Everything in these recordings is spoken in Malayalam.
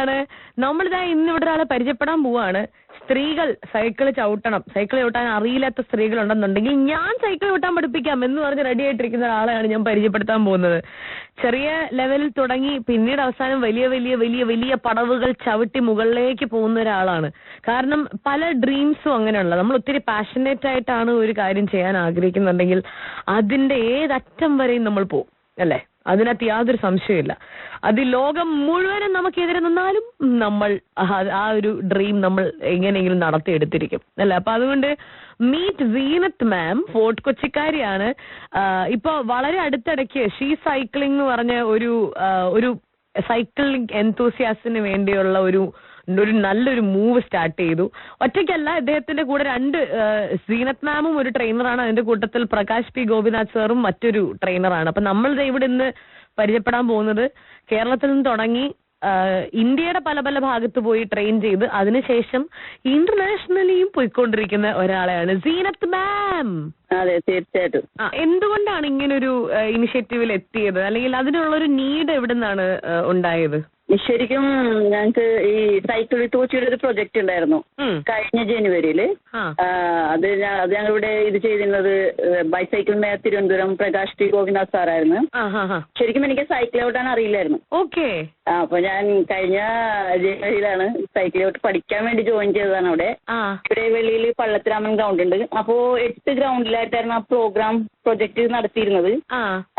എന്താണ്, നമ്മളിതാ ഇന്ന് ഇവിടെ ഒരാളെ പരിചയപ്പെടാൻ പോവാണ്. സ്ത്രീകൾ സൈക്കിൾ ചവിട്ടാൻ അറിയില്ലാത്ത സ്ത്രീകളുണ്ടെന്നുണ്ടെങ്കിൽ ഞാൻ സൈക്കിൾ ചവിട്ടാൻ പഠിപ്പിക്കാം എന്ന് പറഞ്ഞ് റെഡി ആയിട്ടിരിക്കുന്ന ഒരാളെയാണ് ഞാൻ പരിചയപ്പെടുത്താൻ പോകുന്നത്. ചെറിയ ലെവലിൽ തുടങ്ങി പിന്നീട് അവസാനം വലിയ വലിയ വലിയ വലിയ പടവുകൾ ചവിട്ടി മുകളിലേക്ക് പോകുന്ന ഒരാളാണ്. കാരണം പല ഡ്രീംസും അങ്ങനെയുള്ള, നമ്മൾ ഒത്തിരി പാഷനേറ്റ് ആയിട്ടാണ് ഒരു കാര്യം ചെയ്യാൻ ആഗ്രഹിക്കുന്നുണ്ടെങ്കിൽ അതിന്റെ ഏതറ്റം വരെയും നമ്മൾ പോകും അല്ലെ, അതിനകത്ത് യാതൊരു സംശയമില്ല. അത് ലോകം മുഴുവനും നമുക്കെതിരെ നിന്നാലും നമ്മൾ ആ ഒരു ഡ്രീം നമ്മൾ എങ്ങനെയെങ്കിലും നടത്തിയെടുത്തിരിക്കും അല്ലെ. അപ്പൊ അതുകൊണ്ട് മീറ്റ് സീനത്ത് മാം, ഫോർട്ട് കൊച്ചിക്കാരിയാണ്. ഇപ്പൊ വളരെ അടുത്തിടയ്ക്ക് ഷീ സൈക്ലിംഗ് എന്ന് പറഞ്ഞ ഒരു സൈക്ലിംഗ് എൻതൂസിയാസ്റ്റിന് വേണ്ടിയുള്ള ഒരു നല്ലൊരു മൂവ് സ്റ്റാർട്ട് ചെയ്തു. ഒറ്റയ്ക്കല്ല, ഇദ്ദേഹത്തിന്റെ കൂടെ സീനത്ത് മാമും ഒരു ട്രെയിനറാണ്, അതിന്റെ കൂട്ടത്തിൽ പ്രകാശ് പി ഗോപിനാഥ് സാറും മറ്റൊരു ട്രെയിനറാണ്. അപ്പൊ നമ്മൾ ഇവിടെ ഇന്ന് പരിചയപ്പെടാൻ പോകുന്നത് കേരളത്തിൽ നിന്ന് തുടങ്ങി ഇന്ത്യയുടെ പല പല ഭാഗത്ത് പോയി ട്രെയിൻ ചെയ്ത് അതിനുശേഷം ഇന്റർനാഷണലിയും പോയിക്കൊണ്ടിരിക്കുന്ന ഒരാളെയാണ് സീനത്ത് മാം. അതെ, തീർച്ചയായിട്ടും. എന്തുകൊണ്ടാണ് ഇങ്ങനൊരു ഇനിഷ്യേറ്റീവിൽ എത്തിയത്, അല്ലെങ്കിൽ അതിനുള്ളൊരു നീഡ് എവിടെ നിന്നാണ് ഉണ്ടായത്? ശരിക്കും ഞങ്ങക്ക് ഈ സൈക്കിൾ വിത്ത് കൊച്ചിയുടെ ഒരു പ്രൊജക്ട് ഉണ്ടായിരുന്നു കഴിഞ്ഞ ജനുവരിയില്. അത് ഞങ്ങളിവിടെ ഇത് ചെയ്തിരുന്നത് ബൈസൈക്കിൾ മേയർ തിരുവനന്തപുരം പ്രകാശ് ടി ഗോപിനാഥ് സാറായിരുന്നു. ശരിക്കും എനിക്ക് സൈക്കിൾ ഔട്ടാൻ അറിയില്ലായിരുന്നു. ഓക്കെ. അപ്പൊ ഞാൻ കഴിഞ്ഞ ജനുവരിയിലാണ് സൈക്കിൾ ഔട്ട് പഠിക്കാൻ വേണ്ടി ജോയിൻ ചെയ്തതാണ് അവിടെ. ഇവിടെ വെളിയിൽ പള്ളത്തിരാമൻ ഗ്രൗണ്ട് ഉണ്ട്. അപ്പോ 8 ഗ്രൗണ്ടിലായിട്ടായിരുന്നു ആ പ്രോഗ്രാം പ്രൊജക്ട് നടത്തിയിരുന്നത്.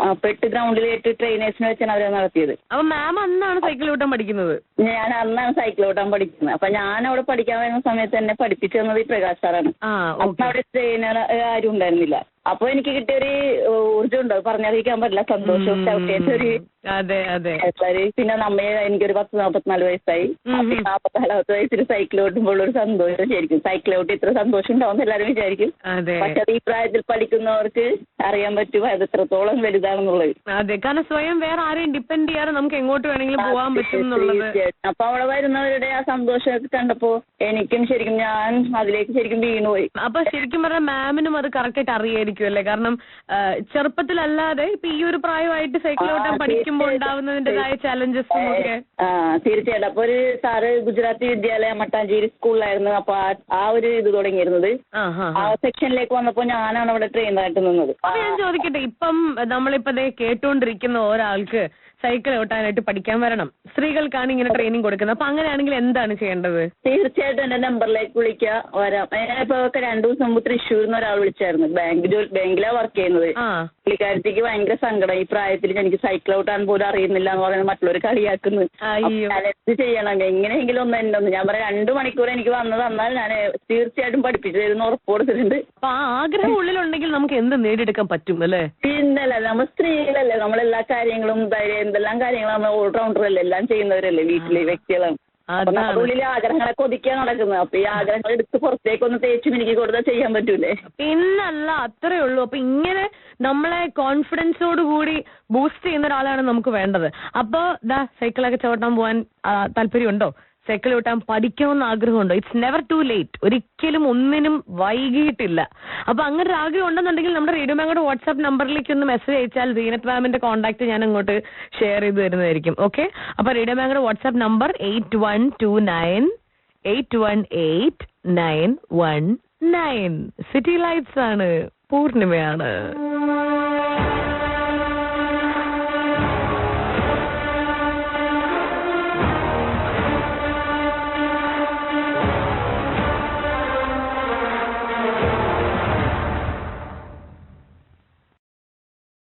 അപ്പൊ 8 ഗ്രൗണ്ടിൽ 8 ട്രെയിനേഴ്സിനെ വെച്ചാണ് അവരെ നടത്തിയത്. അപ്പൊ മാം അന്നാണ് സൈക്കിൾ ഓട്ടാൻ പഠിക്കുന്നത്? ഞാൻ അന്നാണ് സൈക്കിൾ ഓട്ടാൻ പഠിക്കുന്നത്. അപ്പൊ ഞാൻ അവിടെ പഠിക്കാൻ വരുന്ന സമയത്ത് തന്നെ പഠിപ്പിച്ചു തന്നത് ഈ പ്രകാശ് സാറാണ്. അപ്പൊ അവിടെ ട്രെയിനർ ആരും ഉണ്ടായിരുന്നില്ല. അപ്പൊ എനിക്ക് കിട്ടിയൊരു ഊർജ്ജം ഉണ്ട്, പറഞ്ഞറിയിക്കാൻ പറ്റില്ല, സന്തോഷവും ചവിട്ടിയൊരു. പിന്നെ എനിക്കൊരു 10-44 വയസ്സായി. 44 വയസ്സിൽ സൈക്കിൾ ഓട്ടുമ്പോൾ ഒരു സന്തോഷം, ശരിക്കും സൈക്കിൾ ഓട്ടി ഇത്ര സന്തോഷം ഉണ്ടാവും എല്ലാവരും വിചാരിക്കും. പക്ഷെ അത് ഈ പ്രായത്തിൽ പഠിക്കുന്നവർക്ക് അറിയാൻ പറ്റും അത് എത്രത്തോളം വലുതാണെന്നുള്ളത്. അതെ, കാരണം സ്വയം വേറെ ആരെയും ഡിപ്പെൻഡ് ചെയ്യാതെ നമുക്ക് എങ്ങോട്ട് വേണമെങ്കിലും പോകാൻ പറ്റും എന്നുള്ളത്. അപ്പൊ അവിടെ വരുന്നവരുടെ ആ സന്തോഷമൊക്കെ കണ്ടപ്പോ എനിക്കും ശരിക്കും ഞാൻ അതിലേക്ക് ശരിക്കും വീണുപോയി. അപ്പൊ ശരിക്കും പറഞ്ഞാൽ മാമിനും അത് കറക്റ്റ് ആയിട്ട് അറിയായിരിക്കും അല്ലേ? കാരണം ചെറുപ്പത്തിലല്ലാതെ ഇപ്പൊ ഈ ഒരു പ്രായമായിട്ട് സൈക്കിൾ ഓട്ടാൻ പഠിക്കുമ്പോൾ ഉണ്ടാവുന്നതിന്റേതായ ചാലഞ്ചസും ഒക്കെ. തീർച്ചയായിട്ടും. അപ്പൊ ഒരു സാറ് ഗുജറാത്തി വിദ്യാലയ മട്ടാഞ്ചേരി സ്കൂളിലായിരുന്നു. അപ്പൊ ആ ഒരു ഇത് തുടങ്ങിയിരുന്നത്. ആ സെക്ഷനിലേക്ക് വന്നപ്പോ ഞാനാണ് അവിടെ ട്രെയിനറായിട്ട് നിന്നത്. അപ്പൊ ഞാൻ ചോദിക്കട്ടെ, ഇപ്പം നമ്മളിപ്പോ കേട്ടോണ്ടിരിക്കുന്ന ഒരാൾക്ക് സൈക്കിൾ ഓട്ടാനായിട്ട് പഠിക്കാൻ വരണം, സ്ത്രീകൾക്കാണ് ഇങ്ങനെ ട്രെയിനിങ് കൊടുക്കുന്നത്. അപ്പൊ അങ്ങനെയാണെങ്കിൽ എന്താണ് ചെയ്യേണ്ടത്? തീർച്ചയായിട്ടും എന്റെ നമ്പറിലേക്ക് വിളിക്കുക, വരാം. ഞാനിപ്പോ 2 ദിവസം മുമ്പ് തൃശ്ശൂരിൽ നിന്ന് ഒരാൾ വിളിച്ചായിരുന്നു. ബാങ്കിലാ വർക്ക് ചെയ്യുന്നത്. പുള്ളിക്കാരത്തേക്ക് ഭയങ്കര സങ്കടം, ഈ പ്രായത്തിൽ എനിക്ക് സൈക്കിൾ ഔട്ടാൻ പോലും അറിയുന്നില്ല എന്ന് പറയുന്നത് മറ്റുള്ളവർ കളിയാക്കുന്നു. ഞാൻ എന്ത് ചെയ്യണം, എങ്ങനെയെങ്കിലും ഒന്ന് ഞാൻ പറയാം 2 മണിക്കൂർ എനിക്ക് വന്നത് തന്നാൽ ഞാൻ തീർച്ചയായിട്ടും പഠിപ്പിച്ചു തരുന്ന ഉറപ്പ് കൊടുത്തിട്ടുണ്ട്. അപ്പൊ ആ ആഗ്രഹം ഉള്ളിലുണ്ടെങ്കിൽ നമുക്ക് എന്ത് നേടിയെടുക്കാൻ പറ്റും അല്ലേ? പിന്നല്ല, നമ്മൾ സ്ത്രീകളല്ലേ, നമ്മളെല്ലാ കാര്യങ്ങളും എന്തെല്ലാം കാര്യങ്ങളും നമ്മൾ ഓൾറൗണ്ടറല്ലേ, എല്ലാം ചെയ്യുന്നവരല്ലേ, വീട്ടിലെ വ്യക്തികളാണ്. അപ്പൊ നമ്മുടെ ഉള്ളിൽ ആഗ്രഹങ്ങളൊക്കെ ഒതുക്കിയാ നടക്കുന്നത്. അപ്പൊ ഈ ആഗ്രഹങ്ങൾ എടുത്ത് പുറത്തേക്കൊന്ന് തേച്ച് മിനുക്കി കൊടുത്താൽ ചെയ്യാൻ പറ്റൂലേ? പിന്നല്ല, അത്രേ ഉള്ളൂ. അപ്പൊ ഇങ്ങനെ നമ്മളെ കോൺഫിഡൻസോട് കൂടി ബൂസ്റ്റ് ചെയ്യുന്ന ഒരാളാണ് നമുക്ക് വേണ്ടത്. അപ്പൊ സൈക്കിളൊക്കെ ചവിട്ടാൻ പോകാൻ താല്പര്യമുണ്ടോ? സൈക്കിൾ ഓട്ടാൻ പഠിക്കണമെന്ന് ആഗ്രഹമുണ്ടോ? It's never too late. ഒരിക്കലും ഒന്നിനും വൈകിയിട്ടില്ല. അപ്പൊ അങ്ങനെ ഒരു ആഗ്രഹം ഉണ്ടെന്നുണ്ടെങ്കിൽ നമ്മുടെ റേഡിയോ മാങ്ങയുടെ വാട്സ്ആപ്പ് നമ്പറിലേക്ക് ഒന്ന് മെസ്സേജ് അയച്ചാൽ സീനത്ത് മാമിന്റെ കോൺടാക്ട് ഞാൻ അങ്ങോട്ട് ഷെയർ ചെയ്ത് തരുന്നതായിരിക്കും. ഓക്കെ. അപ്പൊ റേഡിയോ മാങ്ങയുടെ വാട്സ്ആപ്പ് നമ്പർ 8129818919. സിറ്റി ലൈറ്റ്സ് ആണ്, പൂർണിമയാണ്.